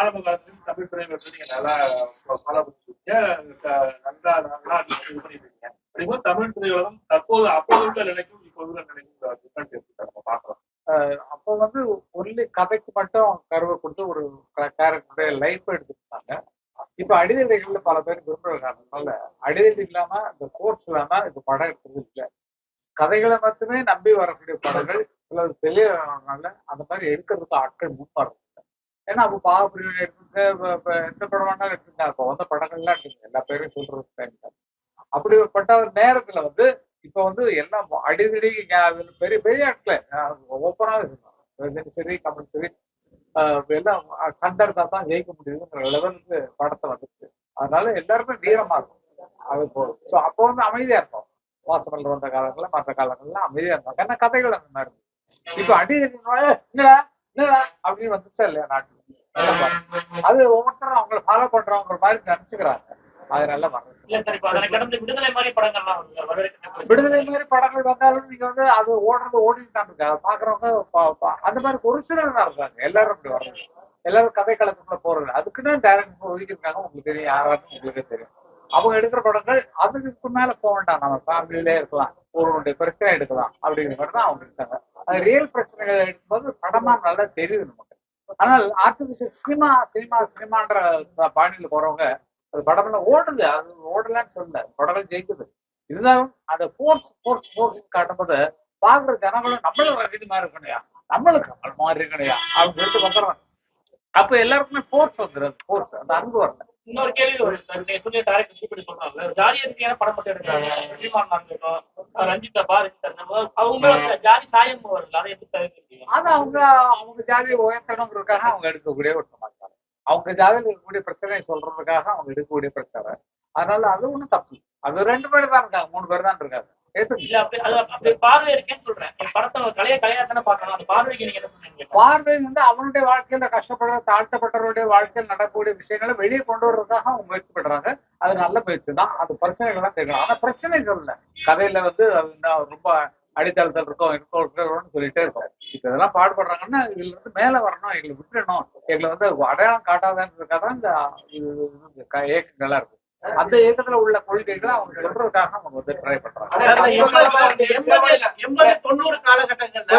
ஆரம்ப காலத்துல தமிழ் திரைப்படத்தை நீங்க நல்லா ஃபாலோ பண்ணிருக்கீங்க, நல்லா நல்லா இது பண்ணிருக்கீங்க. அப்படிங்கும்போது தமிழ் திரையுலகம் தற்போது அப்போது உள்ள நிலைக்கும் இப்போ உள்ள நிலைக்கும் டிஃபரன்ஸ் எப்படி நம்ம பாக்குறோம்? அப்போ வந்து ஒன்லி கதைக்கு மட்டும் கருவை கொடுத்து ஒரு கேரக்டருடைய லைஃப் எடுத்துக்கிட்டாங்க. இப்ப அடிதடிகள்ல பல பேர் விரும்புறதுனால அடிதடி இல்லாம இந்த கோர்ஸ் இல்லாம இப்ப படம் எடுக்கிறது இல்லை. கதைகளை மட்டுமே நம்பி வரக்கூடிய படங்கள் சிலது தெளிவானால அந்த மாதிரி எடுக்கிறதுக்கு ஆட்கள் முன்வரும். ஏன்னா அப்போ பாகப்பிரிவினை எடுத்துங்க, எந்த படம் வேணாலும் எடுத்துங்க, அப்போ வந்த படங்கள்லாம் எடுத்துங்க, எல்லா பேரும் சொல்றது. அப்படிப்பட்ட ஒரு நேரத்துல வந்து இப்ப வந்து எல்லாம் அடிதடி பெரிய பெரிய இடத்துல ஓப்பனாவே சொன்னாங்க, சரி கமல் சரி எல்லாம் சண்டை எடுத்தா தான் ஜெயிக்க முடியுதுங்கிற லெவலுக்கு படத்தை வந்துச்சு. அதனால எல்லாருமே வீரமா இருக்கும். அது போதும். ஸோ அப்போ வந்து அமைதியா இருக்கும். வாசமல் வந்த காலங்கள்ல மற்ற காலங்கள்ல அமைதியா இருந்தாங்க. ஏன்னா கதைகள் அந்த மாதிரி இருக்கும். இப்ப அடிதடி என்னடா என்னடா அப்படின்னு வந்துச்சா இல்லையா நாட்டுல. அது ஒவ்வொருத்தரும் அவங்களை ஃபாலோ பண்றவங்க மாதிரி நினைச்சுக்கிறாங்க. அது நல்லா வரும். விடுதலை மாதிரி படங்கள் வந்தாலும் நீங்க வந்து அது ஓடுறது ஓடிட்டு தான் இருக்கு. அதை பாக்குறவங்க அந்த மாதிரி ஒரு சிலர் தான் இருக்காங்க. எல்லாரும் அப்படி வர்றது, எல்லாரும் கதை களத்துக்குள்ள போறது, அதுக்குன்னு டைரக்டர் ஒதுக்கிருக்காங்க. உங்களுக்கு தெரியும், யாராருன்னு உங்களுக்கு தெரியும். அவங்க எடுக்கிற படங்கள் அதுக்கு மேல போக வேண்டாம், நம்ம ஃபேமிலியிலே இருக்கலாம், ஒருவருடைய பிரச்சனை எடுக்கலாம் அப்படிங்கிற மாதிரி தான் அவங்க இருக்காங்க. அது ரியல் பிரச்சனைகளை எடுக்கும்போது படமா நல்லா தெரியுது நமக்கு. ஆனால் ஆர்டிபிஷியல் சினிமான்ற பாணியில போறவங்க அது படம்லாம் ஓடுது, அது ஓடலன்னு சொல்லல, படங்கள் ஜெயிக்குது. இருந்தாலும் அந்த போர்ஸ் காட்டும்போது பாக்குற ஜனங்களும் நம்மளும் ரஜினி மாதிரி இருக்கணையா, நம்மளுக்கு கமல் மாதிரி இருக்கணையா அப்படின்னு சொல்லிட்டு வந்துடுறாங்க. அப்ப எல்லாருக்குமே போர்ஸ் வந்துடும், போர்ஸ் அந்த அன்பு வரல. இன்னொரு கேள்வி வருது சார், நீங்க சொல்லி டைரக்டர் சொல்றாங்க ஜாலியா இருக்கையான படம் மட்டும் எடுக்கிறாங்க, ரஞ்சிதா அவங்க ஜாதி சாயம் வரல, அதை எப்படி தவிர்க்கிறீங்க? அது அவங்க ஜாதியை உயர்த்தணுங்கிறதுக்காக அவங்க எடுக்கக்கூடிய ஒரு சமாச்சாரம், அவங்க ஜாதியில் இருக்கக்கூடிய பிரச்சனையை சொல்றதுக்காக அவங்க எடுக்கக்கூடிய பிரச்சனை. அதனால அது ஒண்ணும் தப்பு. அது 2 பேர் தான் இருக்காங்க, 3 பேர் தான் இருக்காங்க. பார்வை இருக்கேன்னு சொல்றேன். படத்தை கலையா தானே பாக்கணும். அந்த பார்வைக்கு நீங்க என்ன பண்ணுவீங்க? பார்வை வந்து அவனுடைய வாழ்க்கையில கஷ்டப்படுற தாழ்த்தப்பட்டவருடைய வாழ்க்கையில் நடக்கக்கூடிய விஷயங்களை வெளியே கொண்டு வர்றதுக்காக அவங்க முயற்சி பண்றாங்க. அது நல்ல முயற்சி தான். அது பிரச்சனைகள் தான் தெரியும். ஆனா பிரச்சனை சொல்லல, கதையில வந்து ரொம்ப அடித்தளத்தில் இருக்கோம்னு சொல்லிட்டே இருக்கோம். இப்ப இதெல்லாம் பாடுபடுறாங்கன்னா இதுல இருந்து மேல வரணும், எங்களை விட்டுடணும், எங்களை வந்து அடையாளம் காட்டாதன்றதுக்காக இந்த இயக்கங்களா இருக்கு. அந்த இயக்கத்துல உள்ள கொள்கைகளை அவங்க சொல்றதுக்காக அவங்க வந்து ட்ரை பண்றாங்க. 80-90 காலகட்டங்கள்ல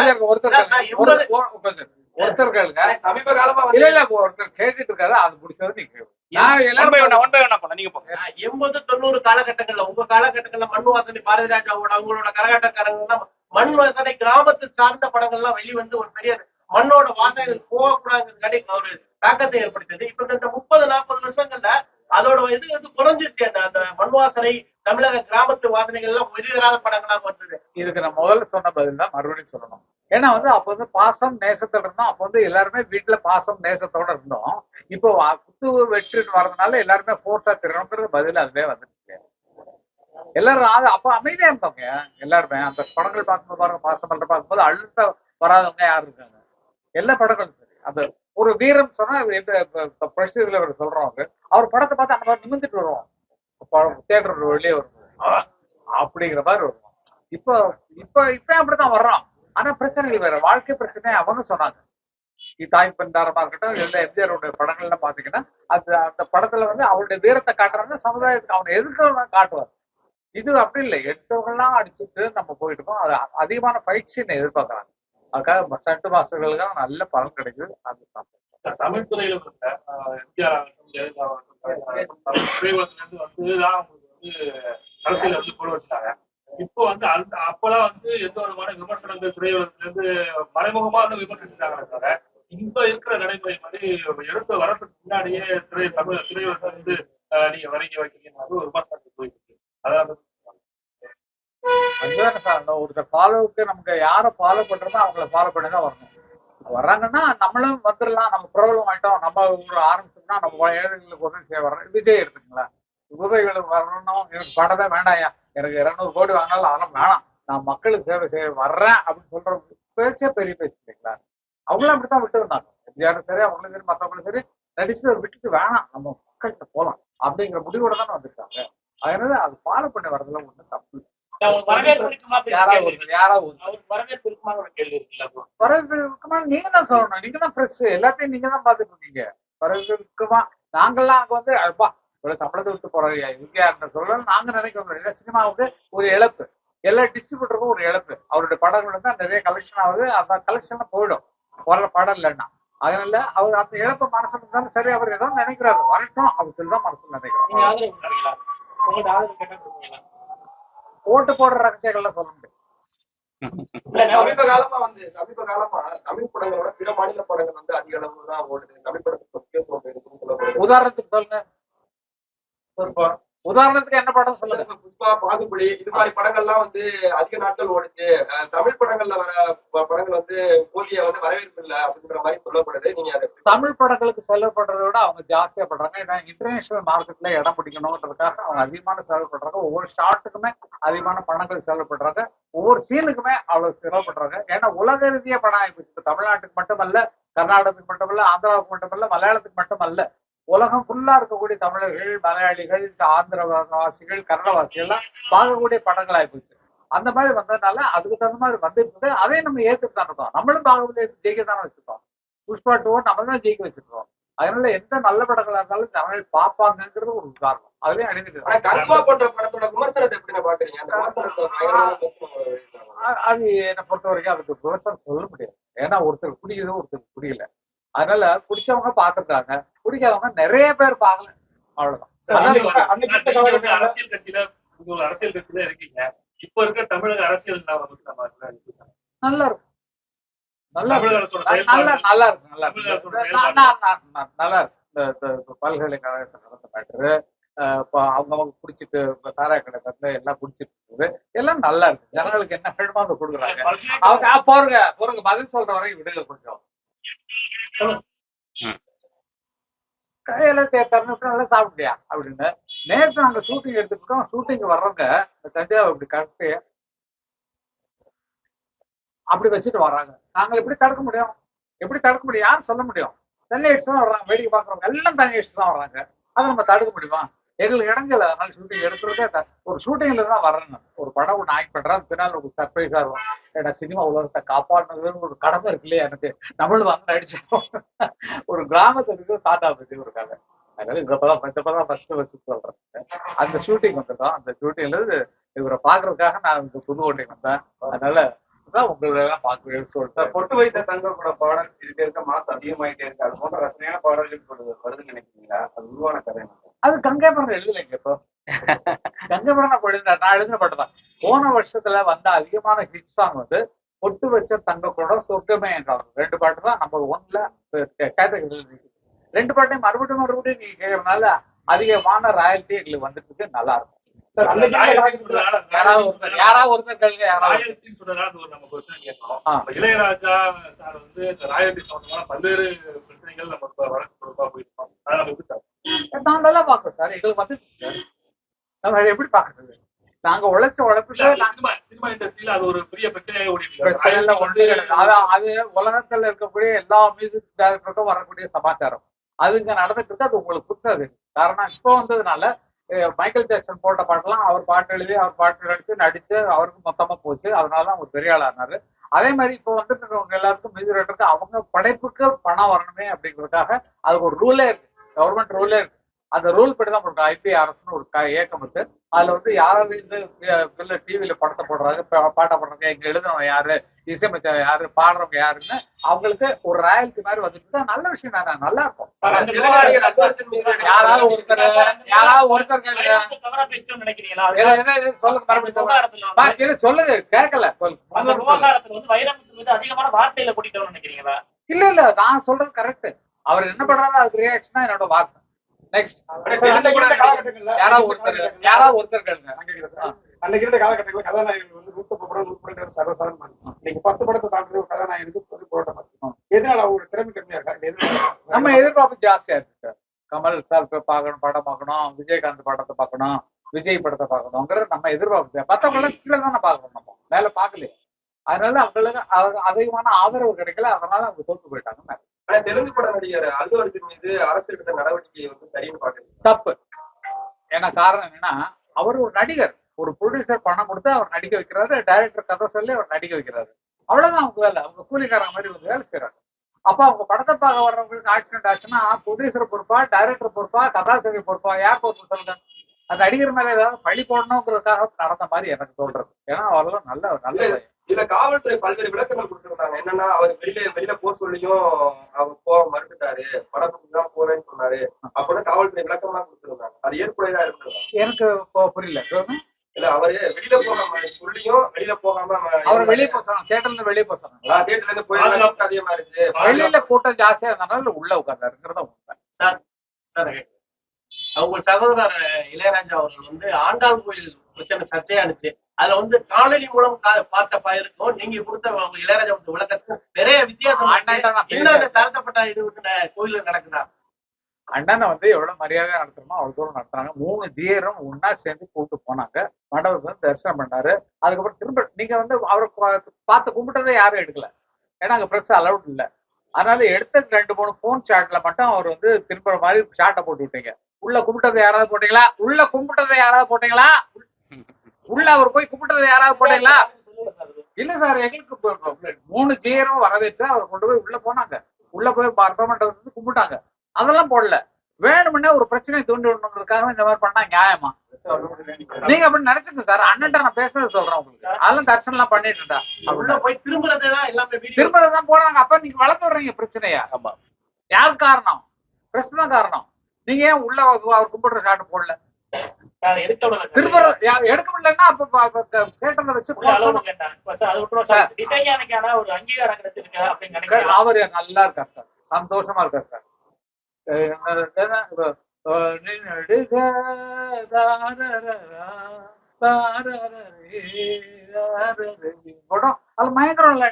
ஒருத்தர் கேளுங்க, சமீப காலமா இல்ல இல்ல ஒருத்தர் கேட்டுட்டு இருக்காரு, அது முடிச்சது நீங்க 80-90 காலகட்டங்கள்ல உங்க காலகட்டங்கள்ல மண் வாசனை பாரதிராஜாவோட அவங்களோட கரகாட்டக்காரங்க மண் வாசனை கிராமத்து சார்ந்த படங்கள்லாம் வெளிவந்து ஒரு பெரிய மண்ணோட வாசனைகள் போகக்கூடாதுங்கிறதுக்காண்டி ஒரு தாக்கத்தை ஏற்படுத்தியது. இப்ப இந்த 30-40 வருஷங்கள்ல அதோட இது வந்து குறைஞ்சிருச்சு. அந்த மண் வாசனை தமிழக கிராமத்து வாசனைகள் எல்லாம் வெளிவராத படங்களாக வந்தது. இதுக்கு நான் முதல்ல சொன்ன பதில் தான் மறுபடியும் சொல்லணும். ஏன்னா வந்து அப்ப வந்து பாசம் நேசத்தோட இருந்தோம். அப்ப வந்து எல்லாருமே வீட்டுல பாசம் நேசத்தோட இருந்தோம். இப்போ குத்து வெற்றின்னு வர்றதுனால எல்லாருமே போர்ஸா திரும்புறது பதில் அதுவே வந்துருச்சு. எல்லாரும் அப்ப அமைதியா இருந்தவங்க எல்லாருமே. அந்த படங்கள் பார்க்கும்போது பாருங்க, பாசம் பண்ற பார்க்கும்போது அழுத்த வராதவங்க யாரு இருக்காங்க? எல்லா படங்களும் சரி. அந்த ஒரு வீரம் சொன்னா சொல்றவங்க அவர் படத்தை பார்த்து அந்த மாதிரி நிமிந்துட்டு வருவோம், தியேட்டர் வெளியே வருவோம் அப்படிங்கிற மாதிரி வருவோம். இப்ப இப்ப இப்ப அப்படித்தான் வர்றோம். ஆனா பிரச்சனைகள் வேற, வாழ்க்கை பிரச்சனை அவங்க சொன்னாங்க. தாய் பண்டாரமா இருக்கட்டும், எல்லா எம்ஜிஆருடைய படங்கள்ல பாத்தீங்கன்னா அந்த படத்துல வந்து அவருடைய வீரத்தை காட்டுறாங்க, சமுதாயத்துக்கு அவனை எதிர்க்கிறவங்க காட்டுவார். இது அப்படி இல்லை, எடுத்தவங்கெல்லாம் அடிச்சுட்டு நம்ம போயிட்டு இருக்கோம். அது அதிகமான பயிற்சியை எதிர்பார்க்கறாங்க. அதுக்காக சட்டு மாஸ்டர்களுக்கு நல்ல பலன் கிடைக்குது. அது தமிழ் துறையில எம்ஜிஆர் அரசியல் வந்து கொண்டு வச்சாங்க. இப்போ வந்து அந்த அப்பெல்லாம் வந்து எந்த விதமான விமர்சனங்கள் திரையுலகத்துல இருந்து மறைமுகமா வந்து விமர்சிச்சாங்க தவிர, இப்ப இருக்கிற நடைமுறை மாதிரி எடுத்து வரதுக்கு முன்னாடியே தமிழ் திரையுலகத்துல இருந்து நீங்க வரைங்க வைக்கிறீங்க ஒரு விமர்சனத்துக்கு போயிருக்கு. அதாவது ஒருத்தர் ஃபாலோவுக்கு நமக்கு யாரை ஃபாலோ பண்றோமோ அவங்கள ஃபாலோ பண்ணிதான் வரணும். வர்றாங்கன்னா நம்மளும் வந்துடலாம், நம்ம ப்ராப்ளம் ஆயிட்டோம், நம்ம ஒரு ஆரம்பிச்சோம்னா நம்ம ஏழைகளுக்கு உதவி செய்ய வர்றோம். விஜய் எடுத்துங்களா, உதவிகளுக்கு வரணும், எனக்கு படமே வேண்டாயா, எனக்கு 200 கோடி வாங்கினாலும் அதெல்லாம் வேணாம், நான் மக்களுக்கு சேவை செய்ய வர்றேன் அப்படின்னு சொல்ற பேச்சே பெரிய பேச்சு இல்லைங்களா? அவங்களும் அப்படித்தான் விட்டு வந்தாங்க. எம்ஜிஆரும் சரி, அவங்களும் சரி, மற்றவங்களும் சரி, நடிச்சு விட்டுட்டு வேணாம் நம்ம மக்கள்கிட்ட போலாம் அப்படிங்கிற முடிவோட தானே வந்துருக்காங்க. அதனால அது ஃபாலோ பண்ணி வர்றதுல ஒன்றும் தப்பு இல்லை. வரவேற்பு இருக்குமா நீங்க தான் சொல்லணும். நீங்க தான் பிரஸ், எல்லாத்தையும் நீங்க தான் பாத்துட்டு இருக்கீங்க. பிறகுமா நாங்கெல்லாம் அங்க வந்து அப்பா இவ்வளவு சம்பளத்தை விட்டு போறாங்க இங்க யாருன்னு சொல்லலாம் நாங்க நினைக்கிறோம். சினிமாவுக்கு ஒரு இழப்பு, எல்லா டிஸ்ட்ரிபியூட்டருக்கும் ஒரு இழப்பு. அவருடைய படங்கள் தான் நிறைய கலெக்ஷன் ஆகுது, அந்த கலெக்ஷன் போயிடும் வர படம் இல்லைன்னா. அதனால அவர் அந்த இழப்ப மனசுல இருந்தாலும் சரி, அவர் ஏதோ நினைக்கிறாரு வரட்டும் அப்படின்னு தான் மனசுல நினைக்கிறார். ஓட்டு போடுற ரகசியங்கள்லாம் சொல்ல முடியும். சமீப காலமா தமிழ் படங்களோட பிற மாநில படங்கள் வந்து அதிக அளவு தான் ஓடுது. தமிழ் படத்துக்கு முக்கியத்துவம் இருக்குன்னு சொல்லப்படுது. உதாரணத்துக்கு சொல்லுங்க. உதாரணத்துக்கு என்ன படம் சொல்லுங்க. புஷ்பா, பாகுபலி இது மாதிரி படங்கள்லாம் வந்து அதிக நாட்கள் ஓடுச்சு. தமிழ் படங்கள்ல வர படங்கள் வந்து போலிய வந்து வரவேற்பு இல்லை அப்படின்ற மாதிரி சொல்லப்படுது. நீங்க அதை தமிழ் படங்களுக்கு செலவு பண்றதை விட அவங்க ஜாஸ்தியா பண்றாங்க. ஏன்னா இன்டர்நேஷனல் மார்க்கெட்ல இடம் பிடிக்கணும்ன்றதுக்காக அவங்க அதிகமான செலவு பண்றாங்க. ஒவ்வொரு ஷாட்டுக்குமே அதிகமான பணங்கள் செலவு பண்றாங்க, ஒவ்வொரு சீனுக்குமே அவ்வளவு செலவு பண்றாங்க. ஏன்னா உலக ரீதியா படம் ஆயிடுச்சு. தமிழ்நாட்டுக்கு மட்டுமல்ல, கர்நாடகத்துக்கு மட்டுமல்ல, ஆந்திராவுக்கு மட்டுமல்ல, மலையாளத்துக்கு மட்டுமல்ல, உலகம் ஃபுல்லா இருக்கக்கூடிய தமிழர்கள், மலையாளிகள், ஆந்திரவாசிகள், கன்னடவாசிகள் எல்லாம் பார்க்கக்கூடிய படங்கள் ஆயிப்போச்சு. அந்த மாதிரி வந்ததுனால அதுக்கு தகுந்த மாதிரி வந்துட்டு அதையும் நம்ம ஏற்றுட்டு தான் இருக்கோம். நம்மளும் பாகுபலி ஜெயிக்க தானே வச்சிருக்கோம். புஷ்பா 2 நம்ம தான் ஜெயிக்க வச்சிருக்கோம். அதனால எந்த நல்ல படங்களா இருந்தாலும் தமிழ் பார்ப்பாங்கிறது ஒரு உதாரணம். அதுலயும் அடைந்துட்டு கருப்பா போன்ற படத்தோட விமர்சனத்தை எப்படி பாக்குறீங்க? அந்த அது என்னை பொறுத்த வரைக்கும் அதுக்கு விமர்சனம் சொல்ல முடியாது. ஏன்னா ஒருத்தருக்கு பிடிக்குது, ஒருத்தருக்கு புரியல. அதனால பிடிச்சவங்க பாத்துருக்காங்க, பிடிக்காதவங்க நிறைய பேர் பார்க்கல, அவ்வளவுதான். அரசியல் கட்சியில அரசியல் கட்சியில இருக்கீங்க. இப்ப இருக்க தமிழக அரசியல் நல்லா இருக்கும், நல்லா இருக்கு, நல்லா இருக்கு, நல்லா இருக்கு, நல்லா இருக்கு. இந்த பல்கலைக்கழகத்தை நடந்த மேட்டரு, அவங்க குடிச்சிட்டு சாராய கடை வந்து எல்லாம் குடிச்சிட்டு இருக்குது, எல்லாம் நல்லா இருக்கு. ஜனங்களுக்கு என்ன வேணுமோ அதை கொடுக்குறாங்க. அவங்க போருங்க பதில் சொல்ற வரைக்கும் விடுங்க கொஞ்சம். கையில தரணுட்டு நல்லா சாப்பிட்டியா அப்படின்னு. நேற்று நாங்க ஷூட்டிங் எடுத்துக்கிட்டோம். ஷூட்டிங் வர்றவங்க தஞ்சாவூர் இப்படி கரெக்டு அப்படி வச்சுட்டு வர்றாங்க. நாங்க எப்படி தடுக்க முடியும்? எப்படி தடுக்க முடியும்? யாரும் சொல்ல முடியும்? தண்ணி அடிச்சு தான் வர்றாங்க. வேடிக்கை பாக்குறவங்க எல்லாம் தண்ணி அடிச்சு தான் வர்றாங்க. அதை நம்ம தடுக்க முடியுமா? எங்களுக்கு இடங்கல. அதனால ஷூட்டிங் எடுத்துறதே ஒரு ஷூட்டிங்ல தான் வர்றேங்க. ஒரு படம் ஒன்று ஆக்ட் பண்றேன், பின்னால் ஒரு சர்ப்ரைஸா இருக்கும். ஏன்னா சினிமா உலகத்தை காப்பாற்றுறதுன்னு ஒரு கடமை இருக்கு இல்லையா எனக்கு. நம்மளும் வந்து நடிச்சோம். ஒரு கிராமத்துக்கு தாத்தா பத்தி ஒரு கதை. அதனால இப்பதான் ஃபர்ஸ்ட் வச்சு சொல்றேன். அந்த ஷூட்டிங் வந்துட்டோம். அந்த ஷூட்டிங்ல இருந்து இவரை பாக்குறதுக்காக நான் இந்த புதுக்கோட்டைக்கு வந்தேன். அதனால உங்களெல்லாம் பார்க்க சொல்லிட்டு பொட்டு வைத்த தங்க கூட பாடல் இருக்க இருக்க மாசம் அதிகமாயிட்டே இருக்கு. அது போன்ற ரசனையான பாடல்கள் வருதுன்னு நினைக்கிறீங்களா? அது உருவான கதை. அது கங்கை படம் எழுதலைங்க. இப்போ கங்கை படம் நான் எழுதின பாட்டு தான். போன வருஷத்துல வந்த அதிகமான ஹிட் சாங் வந்து பொட்டு வச்ச தங்க கூட சொர்க்கமே என்றாங்க. 2 பாட்டு தான் நம்ம 1ல கேட்டகரி. 2 பாட்டையும் மறுபடியும் நீங்க கேட்கறதுனால அதிகமான ராயல்ட்டி எங்களுக்கு வந்துட்டு இருக்கு. நல்லா இருக்கும். இளையராஜா சார் வந்து ராயல்டி சம்பந்தமான பல்வேறு பிரச்சனைகள் நம்ம வழக்கு கொடுப்பா போயிருக்கோம். நான் நல்லா பாக்குறேன் சார். எங்களுக்கு வந்து நம்ம எப்படி பாக்குறது? நாங்க உழைச்ச உழைப்புக்கு சினிமா இண்டஸ்ட்ரியில அது ஒரு பெரிய பிரச்சனையாக அது உலகத்துல இருக்கக்கூடிய எல்லா மியூசிக் டைரக்டருக்கும் வரக்கூடிய சமாச்சாரம். அது இங்க நடந்துட்டு இருக்கு. அது உங்களுக்கு புரியாது. காரணம் இப்போ வந்ததுனால மைக்கேல் ஜாக்சன் போட்ட பாட்டெல்லாம் அவர் பாட்டு எழுதி, அவர் பாட்டு நடிச்சு அவருக்கு மொத்தமா போச்சு. அதனாலதான் அவர் பெரிய ஆள் ஆனாரு. அதே மாதிரி இப்போ வந்துட்டு இருக்கவங்க எல்லாருக்கும் மியூசிக் டைரக்டருக்கு அவங்க படைப்புக்கு பணம் வரணுமே அப்படிங்கிறதுக்காக அதுக்கு ஒரு ரூலே இருக்கு, கவர்மெண்ட் ரூலே இருக்கு. அந்த ரூல் படி தான் போட்டு IPRSன்னு ஒரு இயக்கம் இருக்கு. அதுல வந்து யாராவது இந்த டிவியில படத்தை போடுறாங்க, பாட்டை போடுறாங்க, எங்க எழுதுனவங்க யாரு, இசையமைச்ச யாரு, பாடுறவங்க யாருன்னு அவங்களுக்கு ஒரு ராயல்ட்டி மாதிரி வந்துட்டு நல்ல விஷயம் தானே, நல்லா இருக்கும். யாராவது ஒருத்தர் சொல்லுங்க, மறுபடியும் சொல்லுங்க, கேட்கல. இல்ல நான் சொல்றது கரெக்ட். அவர் என்ன பண்றாரு அதுக்கு ரியாக்ஷனா என்னோட வார்த்தை. நெக்ஸ்ட் யாராவது ஒருத்தர் கேளுங்க. அன்னைக்கு இருந்த காலகட்டங்களில் கதாநாயகர்கள் வந்து 130 படம் 100 படம் சர்வசாதாரணமா இருந்துச்சு. இன்னைக்கு 10 படத்தை தாண்டி ஒரு கதாநாயகனுக்கு போராட்டம். எதனால அவங்க திறமை கம்மியா இருக்கா? நம்ம எதிர்பார்ப்பு ஜாஸ்தியா இருக்கு. கமல் சார் பார்க்கணும், படம் பார்க்கணும், விஜயகாந்த் படத்தை பார்க்கணும், விஜய் படத்தை பார்க்கணுங்கிறது நம்ம எதிர்பார்ப்பு. 10 படம் கீழே தானே பார்க்கணும், நம்ம மேல பார்க்கலையே. அதனால அவங்களுக்கு அதிகமான ஆதரவு கிடைக்கல. அதனால அவங்க தோற்று போயிட்டாங்க. தெலுங்கு பட நடிகர் அல்லு அர்ஜுன் மீது அரசு எடுத்த நடவடிக்கை வந்து சரின்னு பாக்குறது தப்பு. ஏன்னா காரணம் என்னன்னா, அவர் ஒரு நடிகர், ஒரு ப்ரொடியூசர் பணம் கொடுத்து அவர் நடிக்க வைக்கிறாரு, டைரக்டர் கதை சொல்லி அவர் நடிக்க வைக்கிறாரு. அவ்வளவுதான் அவங்க வேலை. அவங்க கூலிக்காரங்க மாதிரி ஒரு வேலை செய்யறாங்க. அப்ப அவங்க படத்தை பார்க்க வர்றவங்களுக்கு ஆக்சிடென்ட் ஆச்சுன்னா ப்ரொடியூசர் பொறுப்பா, டைரக்டர் பொறுப்பா, கதாசிரியர் பொறுப்பா, யார் பொறுப்பு சொல்லுங்க? அந்த நடிகர் மேல ஏதாவது பழி போடணுங்கிறதுக்காக நடந்த மாதிரி எனக்கு தோன்றது. ஏன்னா அவரெல்லாம் நல்ல நல்ல இதுல காவல்துறை பல்வேறு விளக்கங்கள் கொடுத்துருக்காங்க. என்னன்னா அவர் வெளியில போக சொல்லியும் அவர் போக மறுத்துட்டாரு, படத்துக்கு தான் போறேன்னு சொன்னாரு அப்படின்னு காவல்துறை விளக்கம் எல்லாம் கொடுத்துருந்தாங்க. அது ஏற்புடையதா இருக்கு எனக்கு புரியல. இல்ல அவரு வெளியில போகாம சொல்லியும் வெளியில போகாம அவர் வெளியே போறாங்க, தியேட்டர்ல இருந்து வெளியே போறாங்க. தியேட்டர்ல இருந்து போய் அதிகமா இருக்கு, வெளியில கூட்டம் ஜாஸ்தியா இருந்தாலும் உள்ள உட்கார்ந்தாருங்கிறத உண்மை. சார் சார் அவங்க சகோதரர் இளையராஜா அவர்கள் வந்து ஆண்டாள் கோயில் பிரச்சனை சர்ச்சையானுச்சு. அதுல வந்து காணொலி மூலம் பார்த்த பயிருக்கும் நீங்க கொடுத்த இளையராஜா விளக்கத்துக்கு நிறைய வித்தியாசம். இன்னும் தாழ்த்தப்பட்ட ஈடுபட்ட கோயில்கள் நடக்குதா? அண்ணனை வந்து எவ்வளவு மரியாதையா நடத்துறோமோ அவ்வளவு தூரம் நடத்துறாங்க. 3 ஜியரும் ஒன்னா சேர்ந்து கூப்பிட்டு போனாங்க, மண்டபத்துல வந்து தரிசனம் பண்ணாரு. அதுக்கப்புறம் திரும்ப நீங்க வந்து அவரை பார்த்து கும்பிட்டதை யாரும் எடுக்கல, ஏன்னா அங்க பிரஸ் அலவுட் இல்லை. அதனால எடுத்த 2-3 போன் ஷாட்ல மட்டும் அவர் வந்து திரும்ப மாதிரி ஷாட்டை போட்டு விட்டீங்க. உள்ள கும்பிட்டதை யாராவது போட்டீங்களா? உள்ள கும்பிட்டதை யாராவது போட்டீங்களா? உள்ள அவர் போய் கும்பிட்டதை யாராவது போட்டீங்களா? இல்ல சார், எங்களுக்கு 3 ஜியரும் வரவேற்று அவர் கொண்டு போய் உள்ள போனாங்க. உள்ள போய் மண்டபத்துல வந்து கும்பிட்டாங்க. அதெல்லாம் போடல. வேணும்னே ஒரு பிரச்சனையை தூண்டி விடணுங்கிறதுக்காக இந்த மாதிரி பண்ணா நியாயமா? நீங்க அப்படி நினைச்சுங்க சார். அண்ணன் நான் பேசுறது சொல்றேன் உங்களுக்கு. அதெல்லாம் தரிசனம் எல்லாம் பண்ணிட்டுடா உள்ள போய் திரும்புறதுதான் எல்லாமே திரும்புறதுதான் போடுறாங்க. அப்ப நீங்க வளர்த்து விடுறீங்க பிரச்சனையா? யார் காரணம்? பிரஸ் தான் காரணம். நீங்க ஏன் உள்ள அவர் கும்பிடுற ஷாட் போடல? திரும்ப எடுக்க முடியலன்னா அப்ப கேட்டதை வச்சு அவரு நல்லா இருக்காரு சார், சந்தோஷமா இருக்காரு சார். படம் அது மயங்கரம் இல்ல,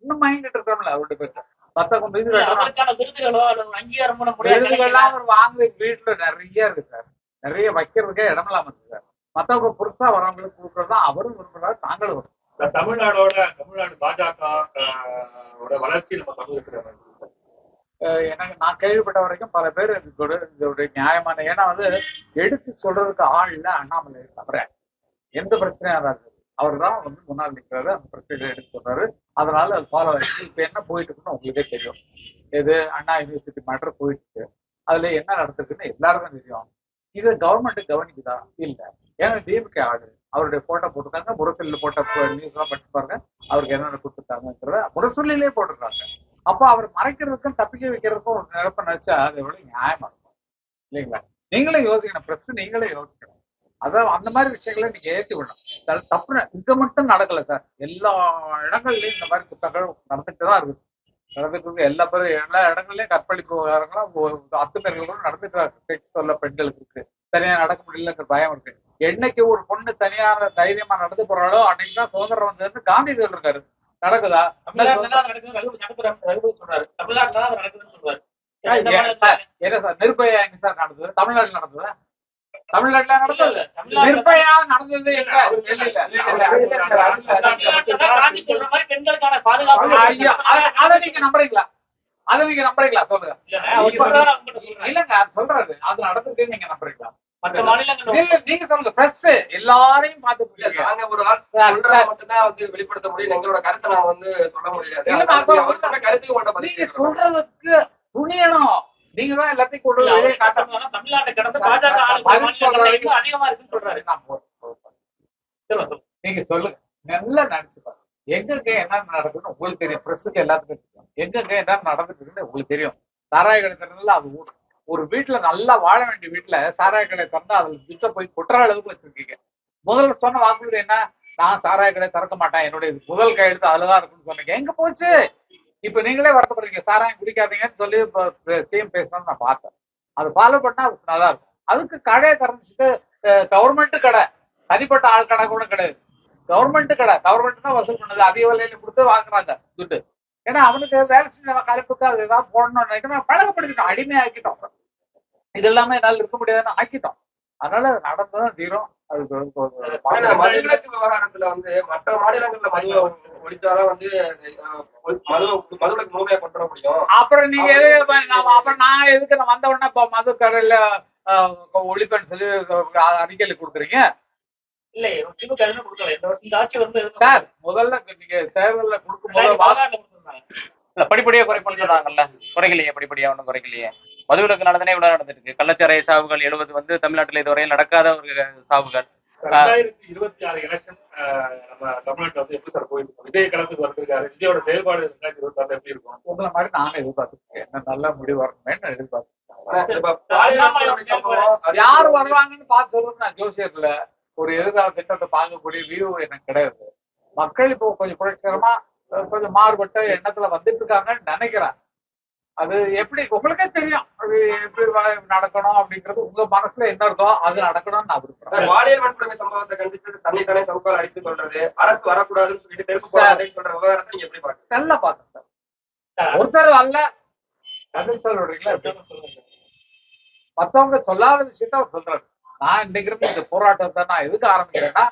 இன்னும் மயங்கிட்டு இருக்கோம்ல அவருடைய பேர். விருதுகள்லாம் அவர் வாங்க வீட்டுல நிறைய இருக்கு சார், நிறைய வைக்கிறதுக்கே இடம் இல்லாம இருக்கு சார். மத்தவங்க புதுசா வரவங்களுக்கு கொடுக்கறதுதான் அவரும் விரும்புறாரு, தாங்களும் வரும். தமிழ்நாடு பாஜக வளர்ச்சி நம்ம தமிழ் எனக்கு நான் கேள்விப்பட்ட வரைக்கும் பல பேர் இதோட நியாயமான, ஏன்னா வந்து எடுத்து சொல்றதுக்கு ஆள் இல்ல அண்ணாமலை தவிர. எந்த பிரச்சனையா இருந்தாரு அவர் தான் வந்து முன்னாள் நிற்கிறாரு, அந்த பிரச்சனைகளை எடுத்து சொல்றாரு. அதனால அது ஃபாலோ ஆயிடுச்சு. இப்ப என்ன போயிட்டு இருக்குன்னு உங்களுக்கே தெரியும். இது அண்ணா யூனிவர்சிட்டி மேட்டர் போயிட்டு இருக்கு. அதுல என்ன நடந்திருக்குன்னு எல்லாருக்கும் தெரியும். இது கவர்மெண்ட் கவனிக்குதா? இல்ல. ஏன்னா டிஎம்கே ஆளு அவருடைய போட்டோ போட்டிருக்காங்க, முரசொலியில போட்ட நியூஸ் எல்லாம் படிச்சு பாருங்க, அவருக்கு என்னென்ன கொடுத்துருக்காங்கிறத முரசொலியிலே போட்டிருக்காங்க. அப்போ அவர் மறைக்கிறதுக்கும் தப்பிக்க வைக்கிறதுக்கும் ஒரு நிரப்ப நினைச்சா அது எவ்வளவு நியாயமா இருக்கும் இல்லைங்களா? நீங்களே யோசிக்கணும், பிரஸ் நீங்களே யோசிக்கணும். அதான் அந்த மாதிரி விஷயங்களை நீங்க ஏற்றி விடணும். தப்பு இங்க மட்டும் நடக்கல சார், எல்லா இடங்கள்லயும் இந்த மாதிரி குற்றங்கள் நடந்துட்டு தான் இருக்குது. நடந்துட்டு இருக்கு எல்லா இடங்கள்லயும் கற்பழிப்பு விவகாரங்களும் அத்துமீறல்களும் நடந்துட்டு இருக்கு. செக்ஸ் தொல்லை பெண்களுக்கு இருக்கு, தனியா நடக்க முடியலங்கிற பயம் இருக்கு. என்னைக்கு ஒரு பொண்ணு தனியான தைரியமா நடந்து போறாளோ அன்னைக்குதான் சுதந்திரம் வந்ததுன்னு காந்திஜி இருக்காரு. நடக்குதா? நிர்பயா எங்க சார் நடந்தது? தமிழ்நாட்டுல நடந்தது? தமிழ்நாட்டுல நடந்தது நிர்பயா நடந்தது அதை நீங்க நம்புறீங்களா? அதை நீங்க நம்புறீங்களா? சொல்லுங்க. இல்லங்க சொல்றது அது நடந்திருக்குன்னு நீங்க நம்புறீங்களா? நீங்க சொல்லுங்க. பிரஸ் எல்லாரையும் பாத்துட்டு வெளிப்படுத்த முடியும், எங்களோட கருத்தை நான் வந்து சொல்ல முடியாது. நீங்க சொல்றதுக்கு துணியணும். நீங்க தான் எல்லாத்தையும் கொண்டு தமிழ்நாட்டை கடந்த பாஜக அதிகமா இருக்குன்னு சொல்றாரு. நீங்க சொல்லுங்க, நல்லா நினைச்சு பாருங்க. எங்க என்ன நடக்குதுன்னு உங்களுக்கு தெரியும், பிரஸுக்கு எல்லாத்துக்கும் தெரியும். எங்க என்ன நடந்துட்டு இருக்குன்னு உங்களுக்கு தெரியும். சாராய கடை அது ஒரு வீட்டுல நல்லா வாழ வேண்டிய வீட்டுல சாராய கடை திறந்தா அதுல துட்ட போய் கொட்டுற அளவுக்கு வச்சிருக்கீங்க. முதல்ல சொன்ன வாக்குறுதி என்ன? நான் சாராய கடை திறக்க மாட்டேன், என்னுடைய முதல் கையெழுத்து அதுலதான் இருக்குன்னு சொன்னீங்க. எங்க போச்சு? இப்ப நீங்களே வருத்தப்படுறீங்க சாராயம் குடிக்காதீங்கன்னு சொல்லி சிஎம் பேசணும்னு நான் பார்த்தேன். அது ஃபாலோ பண்ணா நல்லா இருக்கும். அதுக்கு கடையை திறந்துச்சுட்டு கவர்மெண்ட் கடை, தனிப்பட்ட ஆள் கடை கூட கிடையாது. கவர்மெண்ட் கடை, கவர்மெண்ட் தான் வசூல் பண்ணது. அதிக விலையில கொடுத்து வாங்குறாங்க துட்டு. ஏன்னா அவனுக்கு வேலை செஞ்ச கலப்புக்கு அது ஏதாவது போடணும்னு நினைக்கிறோம், பழகப்படுத்திட்டோம், அடிமை ஆக்கிட்டோம். இது எல்லாமே என்னால இருக்க முடியாதுன்னு ஆக்கிட்டோம். அதனால அது நடந்ததான் தீரும். மதுவிலக்கு விவகாரத்துல வந்து மற்ற மாநிலங்கள்ல மது ஒழிச்சாதான் வந்து மதுவிலக்கு முழுமையா கொண்டு வர முடியும். அப்புறம் நீங்க அப்புறம் நான் எதுக்கு நான் வந்த உடனே இப்ப மது கடையில ஒழிப்பேன்னு சொல்லி அறிக்கையில கொடுக்குறீங்க? இல்ல சார் முதல்ல நீங்க தேர்தல்ல கொடுக்கும் போது இல்ல படிப்படியா குறைப்புன்னு சொன்னாங்கல்ல, குறைக்கலையே, படிப்படியா ஒன்றும் குறைக்கலையே. மதுவிலக்கு நடந்தனே இவ்வளவு நடந்துருக்கு. கள்ளச்சாராய சாவுகள் 70 வந்து தமிழ்நாட்டுல இதுவரையில் நடக்காத ஒரு சாவுகள். 2026 எலெக்ஷன் நம்ம தமிழ்நாட்டுல வந்து எப்படி சார் போயிட்டு விஜய் களத்துக்கு வந்திருக்காரு, விஜயோட செயல்பாடு 2026 எப்படி இருக்கும்? உங்களை மாதிரி நானும் எதிர்பார்த்துருக்கேன், என்ன நல்ல முடிவு வரணுமேன்னு எதிர்பார்த்துருக்கேன். இப்ப பாலியல் சம்பவம் அது யார் வருவாங்கன்னு பார்த்து சொல்றது நான் ஜோசியர்ல ஒரு எதிர்கால திட்டத்தை பார்க்கக்கூடிய வியூ எனக்கு கிடையாது. மக்கள் இப்போ கொஞ்சம் புரட்சிகரமா கொஞ்சம் மாறுபட்ட எண்ணத்துல வந்துட்டு இருக்காங்கன்னு நினைக்கிறேன். அது எப்படி உங்களுக்கே தெரியும், அது எப்படி நடக்கணும் அப்படிங்கிறது உங்க மனசுல என்ன இருக்கோ அது நடக்கணும்னு நான் விரும்புறேன். பாலியல் வன்கொடுமை சம்பவத்தை கண்டிச்சு தன்னை சவுக்கால் அடித்து சொல்றது, அரசு வரக்கூடாதுன்னு சொல்லிட்டு தெருப்பு போராட்டம் சொல்ற விவகாரத்தை நீங்க எப்படி பாக்குறீங்க? நல்லா பார்த்தேன் சார். ஒருத்தர் அல்ல கதில் சொல்றீங்களா, மத்தவங்க சொல்லாத விஷயத்த அவர் சொல்றாரு. நான் இன்னைக்கு இருந்து இந்த போராட்டத்தை நான் எதுக்கு ஆரம்பிக்கிறேன்னா,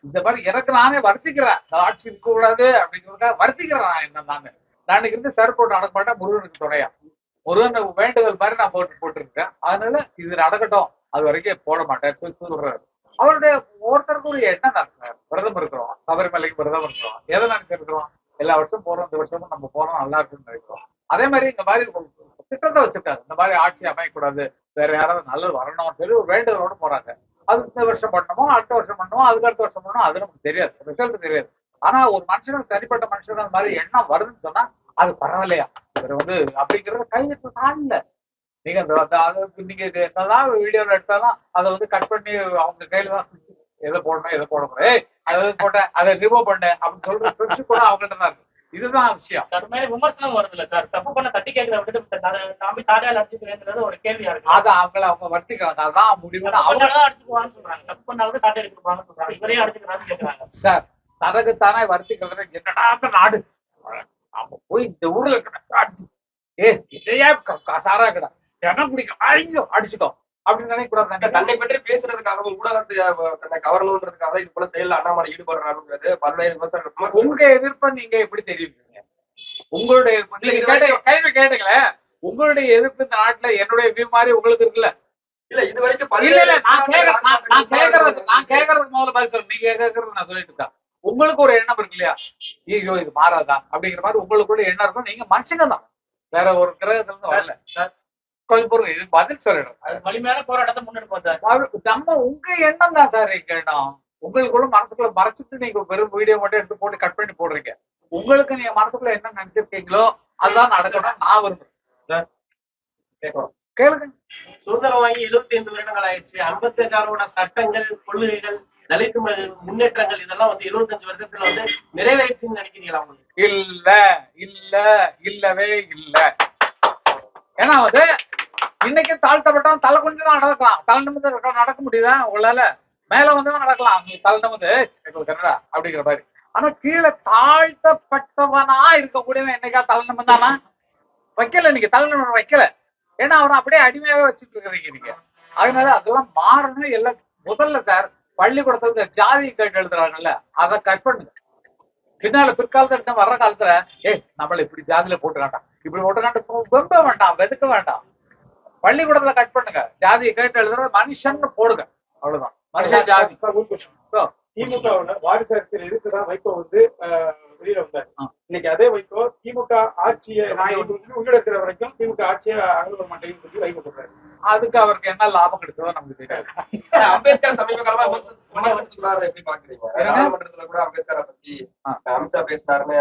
இந்த மாதிரி எனக்கு நானே வருத்திக்கிறேன், ஆட்சி இருக்க கூடாது அப்படிங்கிறதுக்காக வருத்திக்கிறேன். நான் என்ன நான் இன்னைக்கு இருந்து சார் போட்டு நடக்க மாட்டேன், முருகனுக்கு துணையா, முருகன் வேண்டுதல் மாதிரி நான் போட்டுருக்கேன். அதனால இது நடக்கட்டும், அது வரைக்கும் போட மாட்டேன் சொல்றாரு. அவருடைய ஒவ்வொருத்தருக்கும் ஒரு எண்ணம் தான். விரதம் இருக்கிறோம், சபரிமலைக்கு விரதம் இருக்கிறோம், எதை நினைச்சிருக்கிறோம், எல்லா வருஷம் போறோம், இந்த வருஷமும் நம்ம போறோம், நல்லா இருக்குன்னு நினைக்கிறோம். அதே மாதிரி இந்த மாதிரி திட்டத்தை வச்சிருக்காங்க, இந்த மாதிரி ஆட்சி அமையக்கூடாது, வேற யாராவது நல்லது வரணும்னு சொல்லி ஒரு வேண்டுதலோடு போறாங்க. அது இந்த வருஷம் பண்ணணுமோ, அடுத்த வருஷம் பண்ணுவோம், அதுக்கு அடுத்த வருஷம் பண்ணணும், அது நமக்கு தெரியாது, ரிசல்ட் தெரியாது. ஆனா ஒரு மனுஷனுக்கு தனிப்பட்ட மனுஷனுக்கு அந்த மாதிரி எண்ணம் வருதுன்னு சொன்னா அது பரவாயில்லையா, இவர் வந்து அப்படிங்கறத கையெழுத்து தாண்ட நீங்க நீங்க என்னதான் வீடியோல எடுத்தாலும் அதை வந்து கட் பண்ணி அவங்க கையில தான் எதை போடணும் எதை போடணும், அதை போட்டேன் அதை ரிமூவ் பண்ணேன் அப்படின்னு சொல்ற ஃப்ரெண்ட்ஸ் கூட அவங்கள்ட்ட தான் இருக்கு. இதுதான் விஷயம். கடுமையான விமர்சனம் வருது இல்ல சார், தப்பு பண்ண தட்டி கேட்கறத விட்டுட்டு நாம சாரியால் அடிச்சுக்கிறேன்றது ஒரு கேள்வியா இருக்கு. அது அவங்க வர்த்திக்கிறாங்க, அதான் முடிவு. அவங்க அடிச்சுக்குவான்னு சொல்றாங்க, தப்பு பண்ணாலும் சாட்டை எடுத்துப்பாங்கன்னு சொல்றாங்க, இவரே அடிச்சுக்கிறான்னு கேட்கறாங்க. சார் தனக்குத்தானே வர்த்திக்கிறது என்னடா அந்த நாடு, நம்ம போய் இந்த ஊர்ல இதையா சாரா கடை ஜனம் குடிக்க ஐயோ அடிச்சுக்கோ அப்படின்னு நினைக்கூடாது. தன்னை பற்றி பேசுறதுக்காகவும் ஊடகத்தை தன்னை கவரணுன்றதுக்காக இது போல செயல்ல அண்ணாமலை ஈடுபடுறாருன்றது பல்வேறு விமர்சனம். உங்க எதிர்ப்பை நீங்க எப்படி தெரிவிக்கிறீங்க? உங்களுடைய கேள்வி கேட்டீங்களே, உங்களுடைய எதிர்ப்பு இந்த நாட்டுல என்னுடைய வியூ மாதிரி உங்களுக்கு இருக்குல்ல? இல்ல இது வரைக்கும் நான் கேட்கறதுக்கு முதல்ல பதில் நீங்க கேட்கறது நான் சொல்லிட்டு இருக்கேன். உங்களுக்கு ஒரு எண்ணம் இருக்கு இல்லையா, ஐயோ இது மாறாதா அப்படிங்கிற மாதிரி உங்களுக்குள்ள எண்ணம் இருக்கும். நீங்க மனுஷங்க தான், வேற ஒரு கிரகத்துல இருந்து வரல சார். கொஞ்சம் பொருள் இது பதில் சொல்லணும். வலிமையான போராட்டத்தை முன்னெடுப்போம் சார். நம்ம உங்க எண்ணம் தான் சார் எங்க எண்ணம். உங்களுக்குள்ள மனசுக்குள்ள மறைச்சிட்டு நீங்க வெறும் வீடியோ மட்டும் எடுத்து போட்டு கட் பண்ணி போடுறீங்க. உங்களுக்கு நீங்க மனசுக்குள்ள என்ன நினைச்சிருக்கீங்களோ அதுதான் நடக்கணும் நான் விரும்புறேன். கேளுங்க. சுதந்திரம் வாங்கி 75 வருடங்கள் ஆயிடுச்சு. அம்பேத்கரோட சட்டங்கள், கொள்கைகள், தலித் முன்னேற்றங்கள் இதெல்லாம் வந்து 75 வருடத்துல வந்து நிறைவேறிச்சுன்னு நினைக்கிறீங்களா? உங்களுக்கு இல்ல இல்ல இல்லவே இல்ல. ஏன்னா வந்து இன்னைக்கு தாழ்த்தப்பட்டவன் தலை கொஞ்சம் தான் நடக்கலாம், தலை நிமிந்து நடக்க முடியுதா உங்களால? மேல வந்து நடக்கலாம், தலை நிமிந்து கன்னடா அப்படிங்கிற மாதிரி. ஆனா கீழே தாழ்த்தப்பட்டவனா இருக்கக்கூடியவன் என்னைக்கா தலை நிமிந்தானா? வைக்கல, நீங்க தலை நிமிடம் வைக்கல. ஏன்னா அவனை அப்படியே அடிமையாவே வச்சுட்டு இருக்கிறீங்க நீங்க. அதனால அதெல்லாம் மாறணும். எல்லாம் முதல்ல சார் பள்ளிக்கூடத்துல ஜாதி கேட்டு எழுதுறாங்கல்ல, அதை கட் பண்ணுங்க. பின்னால பிற்காலத்துல வர்ற காலத்துல நம்மள இப்படி ஜாதியில போட்டுக்காண்டா, இப்படி போட்டுக்காண்ட வெம்ப வேண்டாம், வெதுக்க வேண்டாம். பள்ளிக்கூடத்துல கட் பண்ணுங்க, ஜாதியை கேட்டு எழுதுற மனுஷன் போடுங்க, அவ்வளவுதான். மனுஷன் ஜாதி. திமுகவோட வாரிசு அரசியல் இருக்குதான் வைகோ வந்து வெளியில வந்தாரு. இன்னைக்கு அதே வைகோ திமுக ஆட்சியை உள்ளிடக்கிற வரைக்கும் திமுக ஆட்சியை அணுக மாட்டேங்குன்னு சொல்லி வைகோ சொல்றாரு. அதுக்கு அவருக்கு என்ன லாபம் கிடைச்சதோ நமக்கு தெரியாது. அம்பேத்கர் சமீப காலமா எப்படி பாக்குறீங்க? நாடாளுமன்றத்துல கூட அம்பேத்கரை பத்தி அமித்ஷா பேசினாருன்னு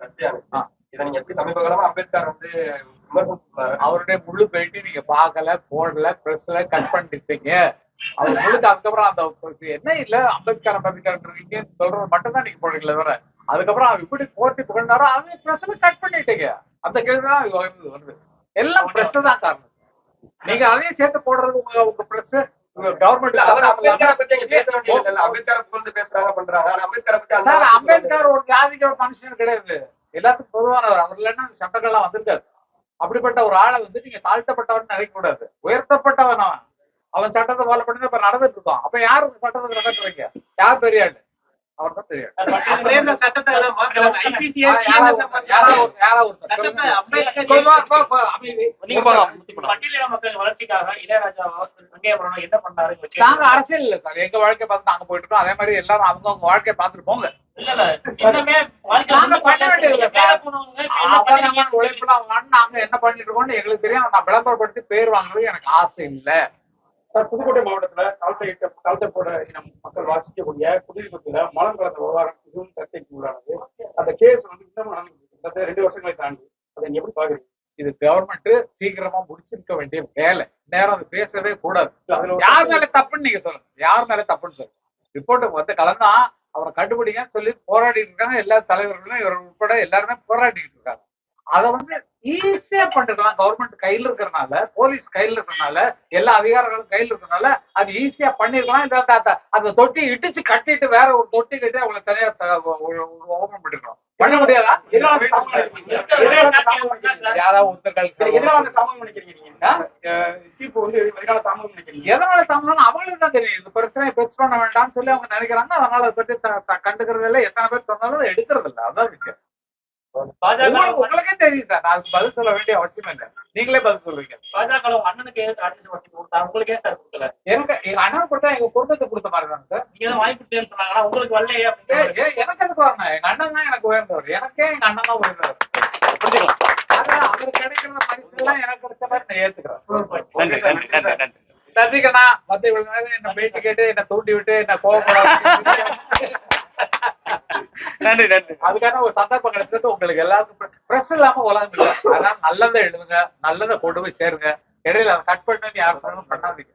கட்சியானு, இதை நீங்க எப்படி சமீப காலமா அம்பேத்கர் வந்து அவருடைய முழு பேட்டி நீங்க பாக்கல, போடல, பிரஸ்ல கட் பண்ணிட்டீங்க. அவர் முழுக்க அதுக்கப்புறம் அந்த என்ன இல்ல அம்பேத்கர் சொல்றது மட்டும் தான் நீங்க போடுறீங்களே தவிர அதுக்கப்புறம் அவர் இப்படி போட்டி புகழ்ந்தாரோ அதை பிரஸ்ல கட் பண்ணிட்டீங்க. அந்த கேள்விதான் வருது. எல்லாம் பிரஸ் தான் காரணம். நீங்க அதையும் சேர்த்து போடுறது உங்க பிரஸ் கவர்மெண்ட். அம்பேத்கர் ஒரு ஜாதிக்கு மனுஷன் கிடையாது, எல்லாத்துக்கும் பொதுவானவர். அவர் இல்லைன்னா சட்டங்கள்லாம் வந்திருக்காரு. அப்படிப்பட்ட ஒரு ஆளை வந்து நீங்க தாழ்த்தப்பட்டவன் நினைக்க கூடாது, உயர்த்தப்பட்டவன். அவன் சட்டத்தை ஃபாலோ பண்ணி இப்ப நடந்துட்டு இருக்கோம். அப்ப யாரு சட்டத்தை நடக்கிறீங்க? யார் பெரிய ஆளு? அவர் தான் தெரியும். சட்டத்தை பட்டியலின மக்கள் வளர்ச்சிக்காக இளையராஜா என்ன பண்ணாரு? நாங்க அரசியல் இல்ல சார், எங்க வாழ்க்கையை பார்த்து நாங்க போயிட்டு இருக்கோம். அதே மாதிரி எல்லாரும் அவங்கவுங்க வாழ்க்கையை பார்த்துட்டு போங்க. இல்ல இல்ல இன்னுமே வாழ்க்கையில நாங்க பண்ண வேண்டியது இல்ல மேல சார். போனவங்க இப்ப என்ன பண்ணீங்க? உழைப்புலாம் நாங்க என்ன பண்ணிட்டு இருக்கோம்னு எங்களுக்கு தெரியும். நான் விளம்பரப்படுத்தி பேர் வாங்குறது எனக்கு ஆசை இல்ல. சார், புதுக்கோட்டை மாவட்டத்துல தாழ்த்தப்பட இனம் மக்கள் வாசிக்கக்கூடிய குடியிருப்புல மலம் கலந்த விவகாரம் இதுவும் சர்ச்சைக்கு உள்ளானது. அந்த கேஸ் வந்து இன்னமும் நடந்து 2 வருஷங்களை தாண்டி அதை நீங்க எப்படி பாக்குறீங்க? இது கவர்மெண்ட் சீக்கிரமா முடிச்சிருக்க வேண்டிய வேலை. நேரம் அது பேசவே கூடாது. யார் மேல தப்புன்னு நீங்க சொல்லுங்க. யார் மேல தப்புன்னு சொல்லுங்க. ரிப்போர்ட் வந்து கலந்தா அவரை கண்டுபிடிங்கன்னு சொல்லி போராடிட்டு இருக்காங்க. எல்லா தலைவர்களும் இவர் உட்பட எல்லாருமே போராடிட்டு இருக்காங்க. அதை வந்து ஈஸியா பண்ணிருக்கலாம். கவர்மெண்ட் கையில இருக்கிறனால, போலீஸ் கையில இருக்கிறனால, எல்லா அதிகாரிகளும் கையில இருக்கிறனால அது ஈஸியா பண்ணிருக்கலாம். இந்த அந்த தொட்டி இடிச்சு கட்டிட்டு வேற ஒரு தொட்டி கட்டி அவங்களை தனியா ஓபன் பண்ணிருக்கோம். பண்ண முடியாதா? யாராவது ஒருத்தர்கள் எதனால தாமதம் நினைக்கிறீங்க நீங்க? தீர்ப்பு வந்து எதனால தாமதம் நினைக்கிறீங்க? எதனால தமிழ்னா அவங்களுக்கு தான் தெரியும். இந்த பிரச்சனையை பெருசு பண்ண வேண்டாம்னு சொல்லி அவங்க நினைக்கிறாங்க. அதனால அதை பற்றி கண்டுக்கிறது இல்லை. எத்தனை பேர் சொன்னாலும் அதை எடுக்கிறது இல்லை. அதான் விஷயம். உங்களுக்கே தெரியும் சார். நான் பதில் சொல்ல வேண்டிய அவசியம் இல்லை. நீங்களே பதில் சொல்லுவீங்க. பாஜக அண்ணனுக்கு கொடுத்தா உங்களுக்கு ஏன் சார் கொடுக்கல? எனக்கு எங்க அண்ணன் கொடுத்தா எங்க குடும்பத்தை கொடுத்த மாதிரி தான் சார். நீங்க தான் வாங்கி கொடுத்தேன்னு சொன்னாங்கன்னா உங்களுக்கு வரலையே அப்படின்னு எனக்கு எதுக்கு வரணும்? எங்க அண்ணன் தான் எனக்கு உயர்ந்தவர். எனக்கே எங்க அண்ணன் தான் உயர்ந்தவர். புரிஞ்சுக்கலாம். அதான் அவர் கிடைக்கிற பரிசு எல்லாம் எனக்கு கிடைச்ச மாதிரி நான் ஏத்துக்கிறேன். நன்றிக்கண்ணா. மத்த இவ்வளவு நேரம் என்ன பேட்டி கேட்டு என்ன தூண்டி விட்டு என்ன கோவப்படாது. நன்றி நன்றி. அதுக்கான ஒரு சந்தர்ப்பம் கிடைச்சது உங்களுக்கு எல்லாருக்கும். பிரஸ் இல்லாம உலகம் இல்லை. அதனால நல்லதை எழுதுங்க, நல்லதை கொண்டு போய் சேருங்க. இடையில அதை கட் பண்ணி யாரும் பண்ணாதீங்க.